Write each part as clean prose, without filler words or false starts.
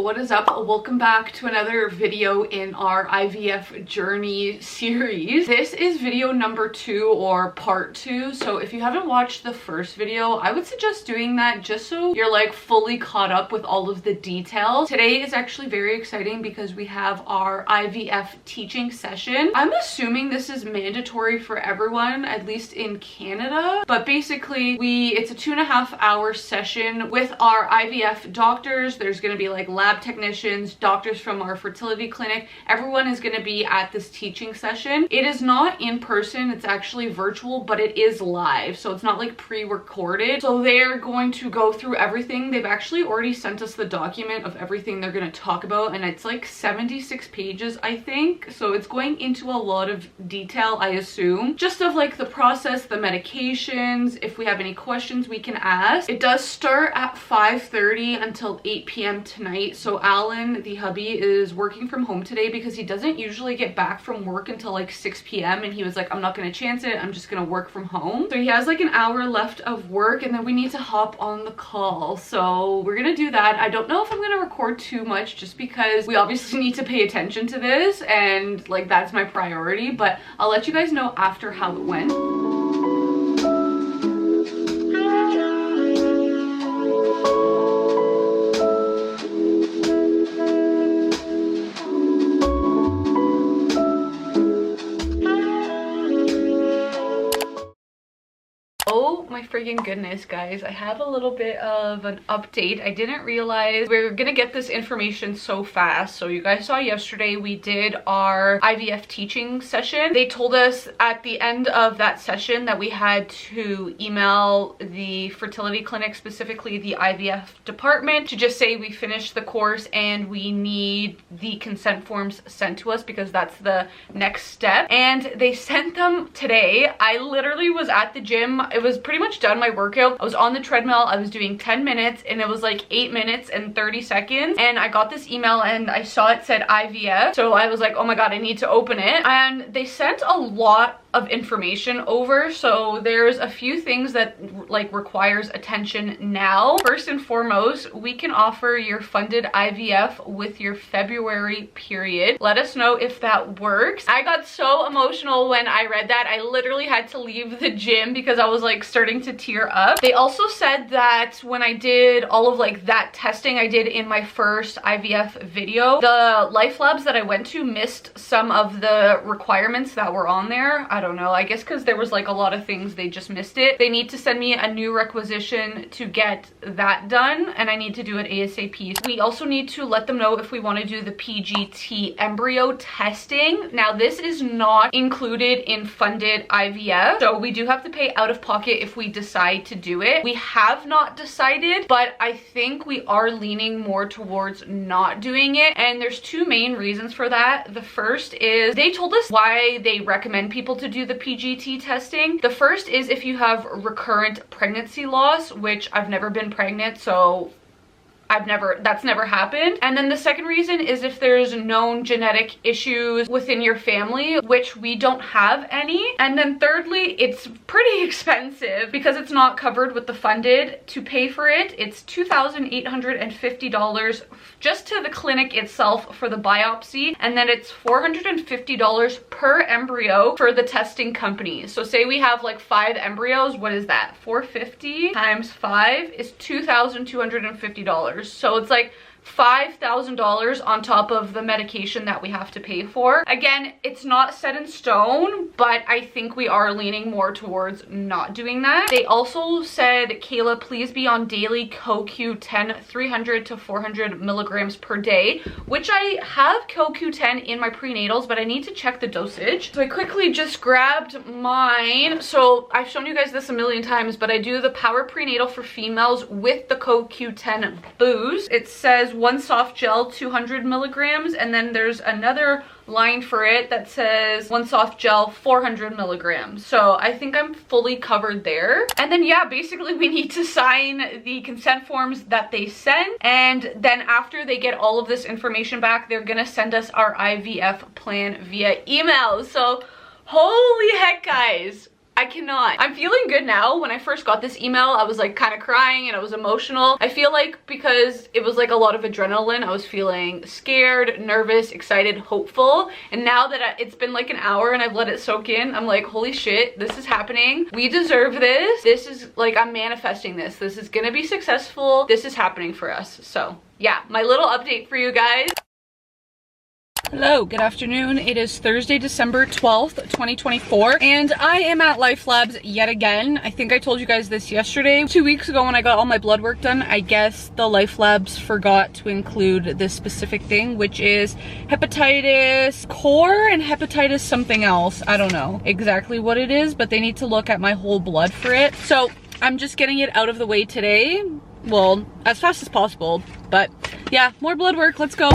what is up? Welcome back to another video in our IVF journey series. This is video number 2 or part 2. So if you haven't watched the first video, I would suggest doing that just so you're like fully caught up with all of the details. Today is actually very exciting because we have our IVF teaching session. I'm assuming this is mandatory for everyone, at least in Canada, but basically it's a 2.5 hour session with our IVF doctors. There's going to be like lab technicians, doctors from our fertility clinic. Everyone is going to be at this teaching session. It is not in person, it's actually virtual, but it is live, so it's not like pre-recorded. So they're going to go through everything. They've actually already sent us the document of everything they're going to talk about, and it's like 76 pages, I think. So it's going into a lot of detail, I assume, just of like the process, the medications. If we have any questions, we can ask. It does start at 5:30 until 8 p.m. tonight. So Alan, the hubby, is working from home today because he doesn't usually get back from work until like 6 p.m. and he was like, I'm not gonna chance it, I'm just gonna work from home. So he has like an hour left of work and then we need to hop on the call. So we're gonna do that. I don't know if I'm gonna record too much just because we obviously need to pay attention to this and like that's my priority, but I'll let you guys know after how it went. Oh my freaking goodness, guys, I have a little bit of an update. I didn't realize we were gonna get this information so fast. So you guys saw yesterday we did our IVF teaching session. They told us at the end of that session that we had to email the fertility clinic, specifically the IVF department, to just say we finished the course and we need the consent forms sent to us because that's the next step. And they sent them today. I literally was at the gym. It was pretty much done my workout. I was on the treadmill. I was doing 10 minutes and it was like 8 minutes and 30 seconds. And I got this email and I saw it said IVF. So I was like, oh my God, I need to open it. And they sent a lot of information over. So there's a few things that like requires attention now. First and foremost, we can offer your funded IVF with your February period. Let us know if that works. I got so emotional when I read that. I literally had to leave the gym because I was like starting to tear up. They also said that when I did all of like that testing I did in my first IVF video, the lifelabs that I went to missed some of the requirements that were on there. I don't know, I guess because there was like a lot of things, they just missed it. They need to send me a new requisition to get that done, and I need to do it ASAP. We also need to let them know if we want to do the PGT embryo testing. Now this is not included in funded IVF, so we do have to pay out of pocket if we decide to do it. We have not decided, but I think we are leaning more towards not doing it, and there's two main reasons for that. The first is they told us why they recommend people to do the PGT testing. The first is if you have recurrent pregnancy loss, which I've never been pregnant, so that's never happened. And then the second reason is if there's known genetic issues within your family, which we don't have any. And then thirdly, it's pretty expensive because it's not covered with the funded. To pay for it, it's $2,850 just to the clinic itself for the biopsy, and then it's $450 per embryo for the testing company. So say we have like 5 embryos, what is that? 450 times 5 is $2,250. So it's like $5,000 on top of the medication that we have to pay for. Again, it's not set in stone, but I think we are leaning more towards not doing that. They also said, Kayla, please be on daily CoQ10 300 to 400 milligrams per day, which I have CoQ10 in my prenatals, but I need to check the dosage. So I quickly just grabbed mine. So I've shown you guys this a million times, but I do the Power Prenatal for females with the CoQ10 boost. It says one soft gel 200 milligrams, and then there's another line for it that says one soft gel 400 milligrams. So I think I'm fully covered there. And then yeah, basically we need to sign the consent forms that they send, and then after they get all of this information back, they're gonna send us our IVF plan via email. So holy heck, guys, I cannot. I'm feeling good now. When I first got this email, I was like kind of crying and I was emotional. I feel like because it was like a lot of adrenaline, I was feeling scared, nervous, excited, hopeful. And now that it's been like an hour and I've let it soak in, I'm like, holy shit, this is happening. We deserve this. This is like, I'm manifesting this. This is gonna be successful. This is happening for us. So yeah, my little update for you guys. Hello, good afternoon. It is Thursday, December 12th, 2024, and I am at LifeLabs yet again. I think I told you guys this yesterday. 2 weeks ago when I got all my blood work done, I guess the LifeLabs forgot to include this specific thing, which is hepatitis core and hepatitis something else. I don't know exactly what it is, but they need to look at my whole blood for it. So I'm just getting it out of the way today. Well, as fast as possible, but yeah, more blood work, let's go.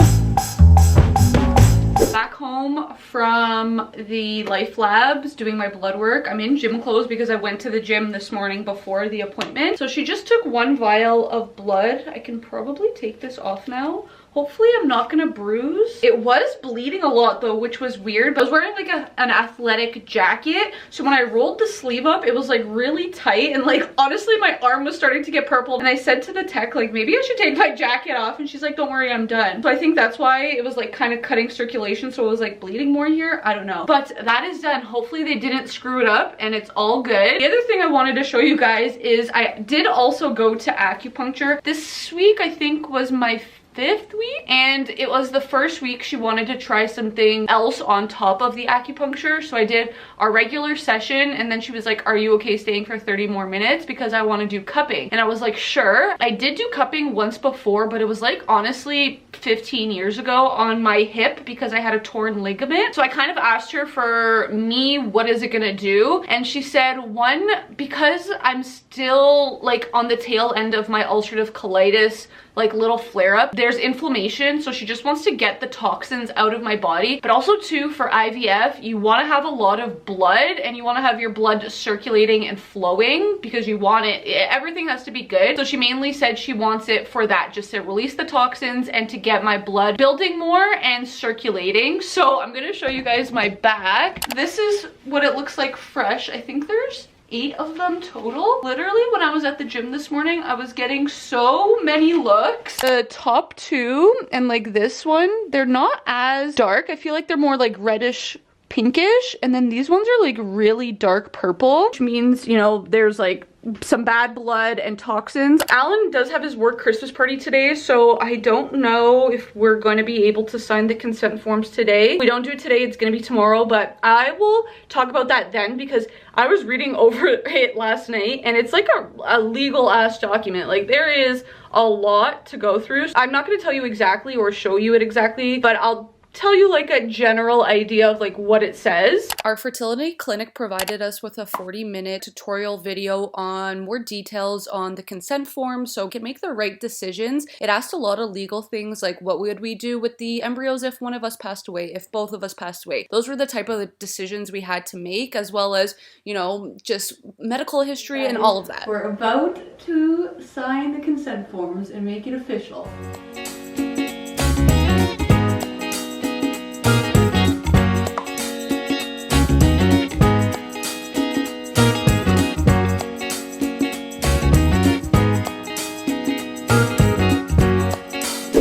Back home from the LifeLabs doing my blood work. I'm in gym clothes because I went to the gym this morning before the appointment. So she just took 1 vial of blood. I can probably take this off now. Hopefully I'm not gonna bruise. It was bleeding a lot though, which was weird. But I was wearing like an athletic jacket. So when I rolled the sleeve up, it was like really tight. And like, honestly, my arm was starting to get purple. And I said to the tech, like, maybe I should take my jacket off. And she's like, don't worry, I'm done. So I think that's why it was like kind of cutting circulation. So it was like bleeding more here. I don't know. But that is done. Hopefully they didn't screw it up and it's all good. The other thing I wanted to show you guys is I did also go to acupuncture. This week, I think, was my 5th week, and it was the first week she wanted to try something else on top of the acupuncture. So I did our regular session, and then she was like, are you okay staying for 30 more minutes because I want to do cupping? And I was like, sure. I did do cupping once before, but it was like honestly 15 years ago on my hip because I had a torn ligament. So I kind of asked her, for me, what is it gonna do? And she said, one, because I'm still like on the tail end of my ulcerative colitis, like little flare up, there's inflammation, so she just wants to get the toxins out of my body. But also too, for IVF, you want to have a lot of blood and you want to have your blood circulating and flowing because you want it, everything has to be good. So she mainly said she wants it for that, just to release the toxins and to get my blood building more and circulating. So I'm gonna show you guys my back. This is what it looks like fresh. I think there's 8 of them total. Literally, when I was at the gym this morning, I was getting so many looks. The top 2 and like this one, they're not as dark. I feel like they're more like reddish pinkish, and then these ones are like really dark purple, which means, you know, there's like some bad blood and toxins. Alan does have his work Christmas party today, so I don't know if we're going to be able to sign the consent forms today. If we don't do it today, it's going to be tomorrow, but I will talk about that then, because I was reading over it last night and it's like a legal ass document. Like, there is a lot to go through. I'm not going to tell you exactly or show you it exactly, but I'll tell you like a general idea of like what it says. Our fertility clinic provided us with a 40-minute tutorial video on more details on the consent form so we can make the right decisions. It asked a lot of legal things like what would we do with the embryos if one of us passed away, if both of us passed away. Those were the type of decisions we had to make, as well as, you know, just medical history and all of that. We're about to sign the consent forms and make it official.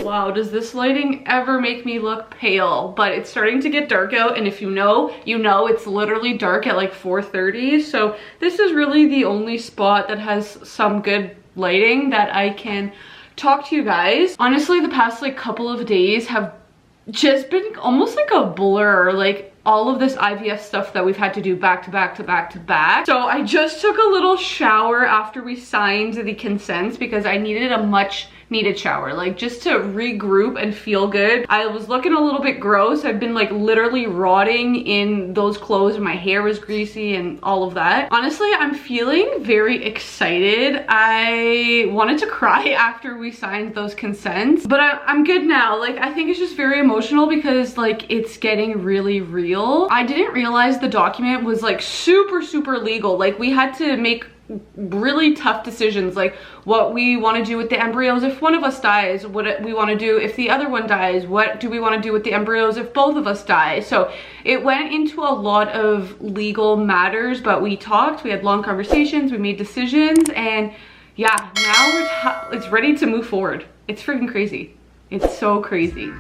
Wow, does this lighting ever make me look pale? But it's starting to get dark out, and if you know, you know it's literally dark at like 4:30. So this is really the only spot that has some good lighting that I can talk to you guys. Honestly, the past like couple of days have just been almost like a blur, like all of this IVF stuff that we've had to do back to back to back to back. So I just took a little shower after we signed the consents because I needed a much needed shower, like just to regroup and feel good. I was looking a little bit gross. I've been like literally rotting in those clothes and my hair was greasy and all of that. Honestly, I'm feeling very excited. I wanted to cry after we signed those consents, but I'm good now. Like, I think it's just very emotional because like it's getting really real. I didn't realize the document was like super legal. Like, we had to make really tough decisions, like what we want to do with the embryos if one of us dies, what we want to do if the other one dies, what do we want to do with the embryos if both of us die. So it went into a lot of legal matters, but we talked, we had long conversations, we made decisions, and yeah, now it's ready to move forward. It's freaking crazy. It's so crazy.